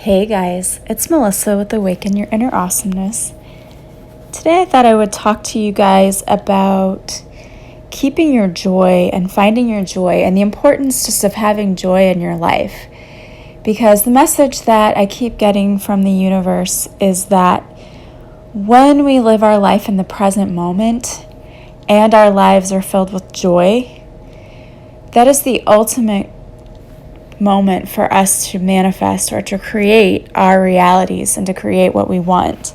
Hey guys, it's Melissa with Awaken Your Inner Awesomeness. Today I thought I would talk to you guys about keeping your joy and finding your joy and the importance just of having joy in your life. Because the message that I keep getting from the universe is that when we live our life in the present moment and our lives are filled with joy, that is the ultimate moment for us to manifest or to create our realities and to create what we want.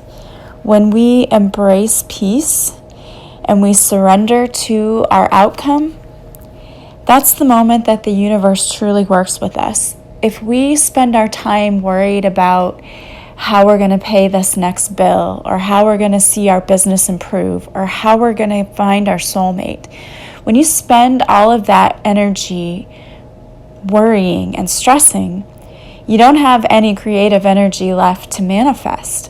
When we embrace peace and we surrender to our outcome, that's the moment that the universe truly works with us. If we spend our time worried about how we're going to pay this next bill, or how we're going to see our business improve, or how we're going to find our soulmate, when you spend all of that energy worrying and stressing, you don't have any creative energy left to manifest.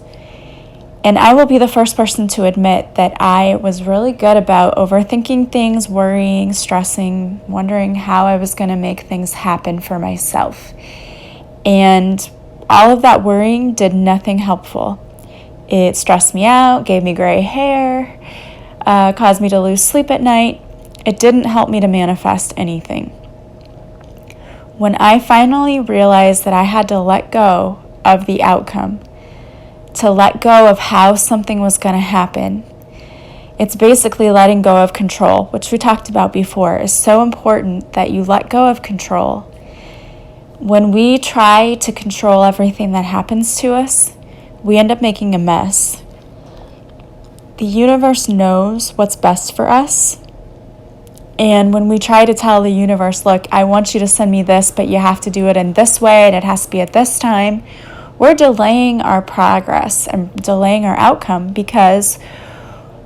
And I will be the first person to admit that I was really good about overthinking things, worrying, stressing, wondering how I was going to make things happen for myself. And all of that worrying did nothing helpful. It stressed me out, gave me gray hair, caused me to lose sleep at night. It didn't help me to manifest anything. When I finally realized that I had to let go of the outcome, to let go of how something was going to happen, it's basically letting go of control, which we talked about before. Is so important that you let go of control. When we try to control everything that happens to us, we end up making a mess. The universe knows what's best for us. And when we try to tell the universe, look, I want you to send me this, but you have to do it in this way and it has to be at this time, we're delaying our progress and delaying our outcome, because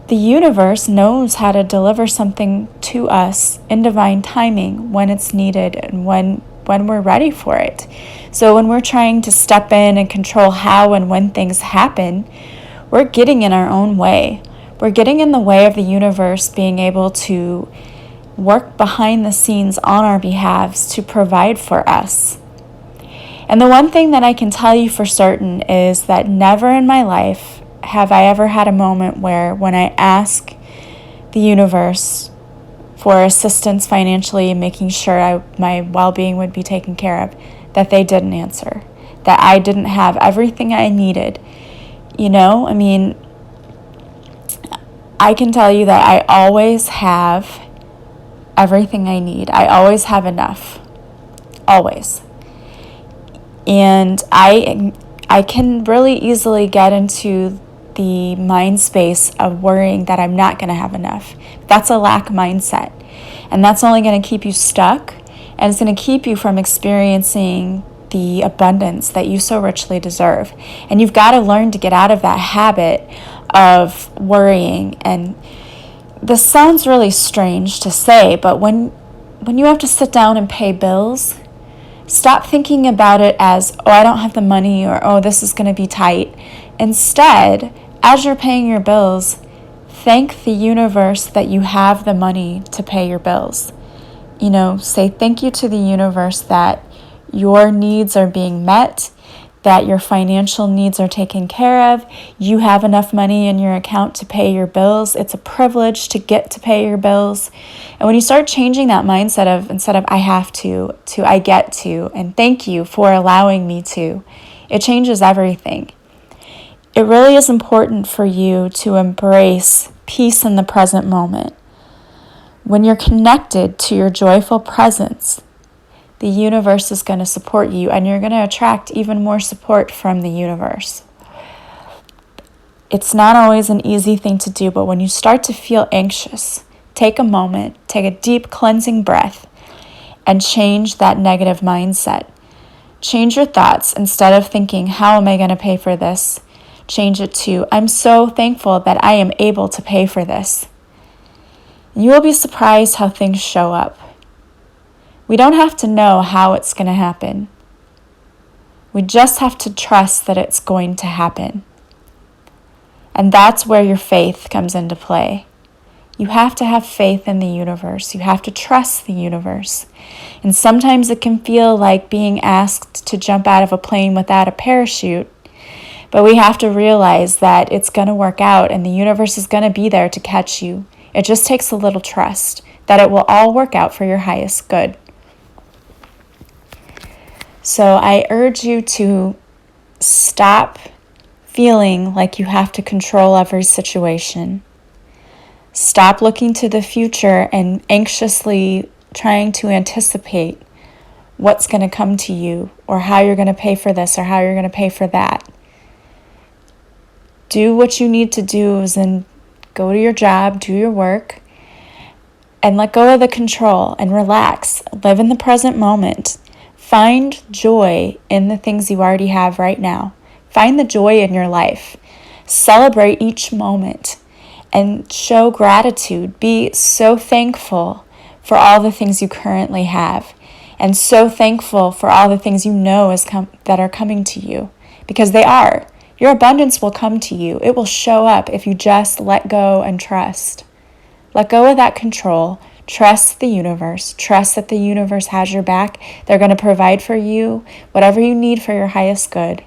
the universe knows how to deliver something to us in divine timing when it's needed and when we're ready for it. So when we're trying to step in and control how and when things happen, we're getting in our own way. We're getting in the way of the universe being able to work behind the scenes on our behalves to provide for us. And the one thing that I can tell you for certain is that never in my life have I ever had a moment where, when I ask the universe for assistance financially and making sure my well-being would be taken care of, that they didn't answer, that I didn't have everything I needed. I can tell you that I always have everything I need. I always have enough. Always. And I can really easily get into the mind space of worrying that I'm not going to have enough. That's a lack mindset. And that's only going to keep you stuck, and it's going to keep you from experiencing the abundance that you so richly deserve. And you've got to learn to get out of that habit of worrying. And this sounds really strange to say, but when you have to sit down and pay bills, stop thinking about it as, I don't have the money, or, this is going to be tight. Instead, as you're paying your bills, thank the universe that you have the money to pay your bills. Say thank you to the universe that your needs are being met, that your financial needs are taken care of. You have enough money in your account to pay your bills. It's a privilege to get to pay your bills. And when you start changing that mindset of, instead of I have to I get to, and thank you for allowing me to, it changes everything. It really is important for you to embrace peace in the present moment. When you're connected to your joyful presence, the universe is going to support you, and you're going to attract even more support from the universe. It's not always an easy thing to do, but when you start to feel anxious, take a moment, take a deep cleansing breath, and change that negative mindset. Change your thoughts. Instead of thinking, how am I going to pay for this? Change it to, I'm so thankful that I am able to pay for this. You will be surprised how things show up. We don't have to know how it's going to happen. We just have to trust that it's going to happen. And that's where your faith comes into play. You have to have faith in the universe. You have to trust the universe. And sometimes it can feel like being asked to jump out of a plane without a parachute, but we have to realize that it's going to work out and the universe is going to be there to catch you. It just takes a little trust that it will all work out for your highest good. So I urge you to stop feeling like you have to control every situation. Stop looking to the future and anxiously trying to anticipate what's going to come to you or how you're going to pay for this or how you're going to pay for that. Do what you need to do, as in go to your job, do your work, and let go of the control and relax. Live in the present moment. Find joy in the things you already have right now. Find the joy in your life. Celebrate each moment and show gratitude. Be so thankful for all the things you currently have and so thankful for all the things you know that are coming to you, because they are. Your abundance will come to you. It will show up if you just let go and trust. Let go of that control. Trust the universe. Trust that the universe has your back. They're going to provide for you whatever you need for your highest good.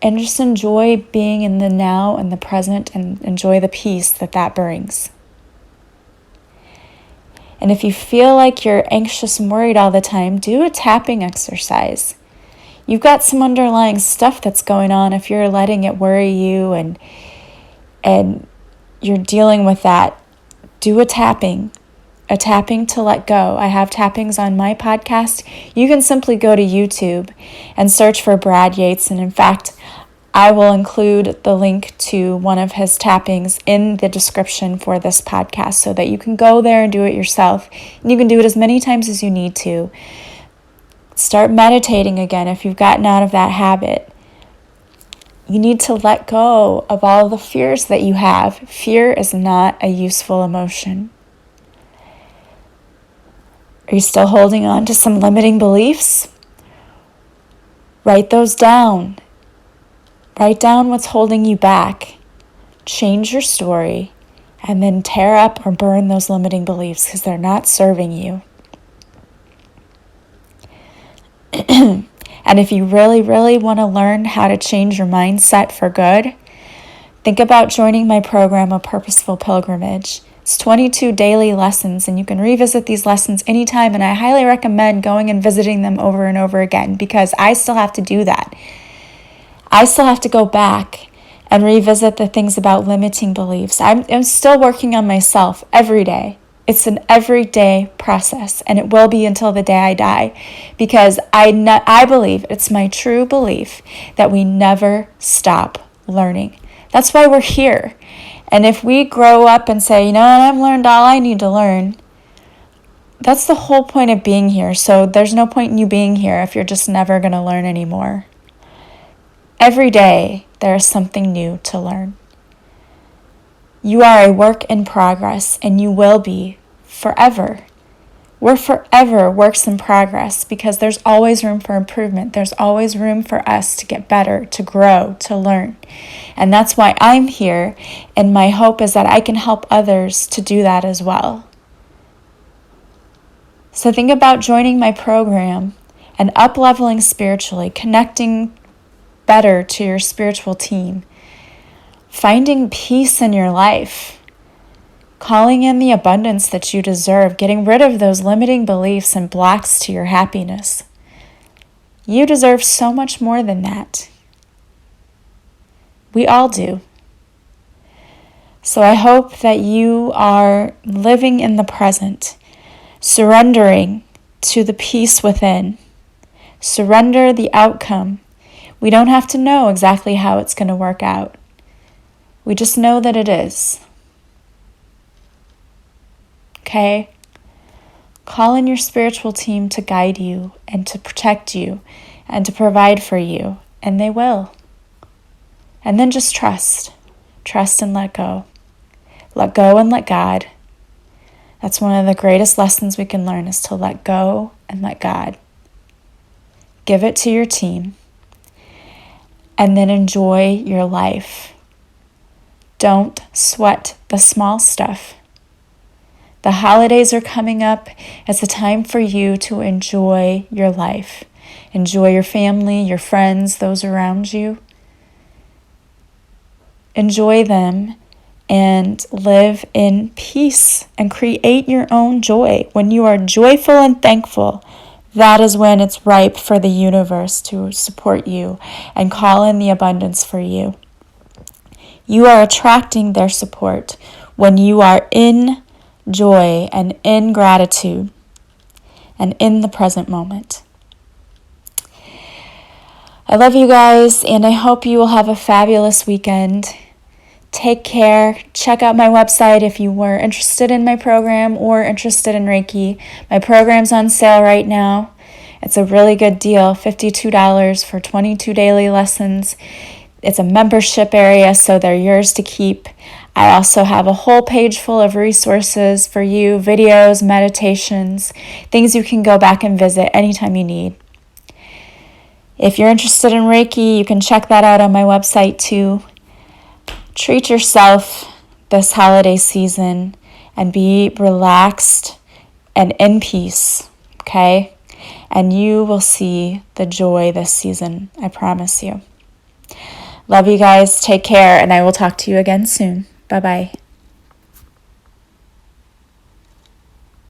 And just enjoy being in the now and the present and enjoy the peace that brings. And if you feel like you're anxious and worried all the time, do a tapping exercise. You've got some underlying stuff that's going on if you're letting it worry you and you're dealing with that. Do a tapping to let go. I have tappings on my podcast. You can simply go to YouTube and search for Brad Yates. And in fact, I will include the link to one of his tappings in the description for this podcast so that you can go there and do it yourself. And you can do it as many times as you need to. Start meditating again if you've gotten out of that habit. You need to let go of all the fears that you have. Fear is not a useful emotion. Are you still holding on to some limiting beliefs? Write those down. Write down what's holding you back. Change your story, and then tear up or burn those limiting beliefs because they're not serving you. And if you really, really want to learn how to change your mindset for good, think about joining my program, A Purposeful Pilgrimage. It's 22 daily lessons, and you can revisit these lessons anytime, and I highly recommend going and visiting them over and over again because I still have to do that. I still have to go back and revisit the things about limiting beliefs. I'm still working on myself every day. It's an everyday process, and it will be until the day I die, because I believe, it's my true belief, that we never stop learning. That's why we're here. And if we grow up and say, you know what, I've learned all I need to learn, that's the whole point of being here. So there's no point in you being here if you're just never going to learn anymore. Every day, there is something new to learn. You are a work in progress, and you will be forever. We're forever works in progress because there's always room for improvement. There's always room for us to get better, to grow, to learn. And that's why I'm here, and my hope is that I can help others to do that as well. So think about joining my program and up-leveling spiritually, connecting better to your spiritual team, finding peace in your life, calling in the abundance that you deserve, getting rid of those limiting beliefs and blocks to your happiness. You deserve so much more than that. We all do. So I hope that you are living in the present, surrendering to the peace within. Surrender the outcome. We don't have to know exactly how it's going to work out. We just know that it is. Okay? Call in your spiritual team to guide you and to protect you and to provide for you, and they will. And then just trust. Trust and let go. Let go and let God. That's one of the greatest lessons we can learn, is to let go and let God. Give it to your team. And then enjoy your life. Don't sweat the small stuff. The holidays are coming up. It's a time for you to enjoy your life. Enjoy your family, your friends, those around you. Enjoy them and live in peace and create your own joy. When you are joyful and thankful, that is when it's ripe for the universe to support you and call in the abundance for you. You are attracting their support when you are in joy and in gratitude and in the present moment. I love you guys, and I hope you will have a fabulous weekend. Take care. Check out my website if you were interested in my program or interested in Reiki. My program's on sale right now. It's a really good deal, $52 for 22 daily lessons. It's a membership area, so they're yours to keep. I also have a whole page full of resources for you, videos, meditations, things you can go back and visit anytime you need. If you're interested in Reiki, you can check that out on my website too. Treat yourself this holiday season and be relaxed and in peace, okay? And you will see the joy this season, I promise you. Love you guys. Take care, and I will talk to you again soon. Bye-bye.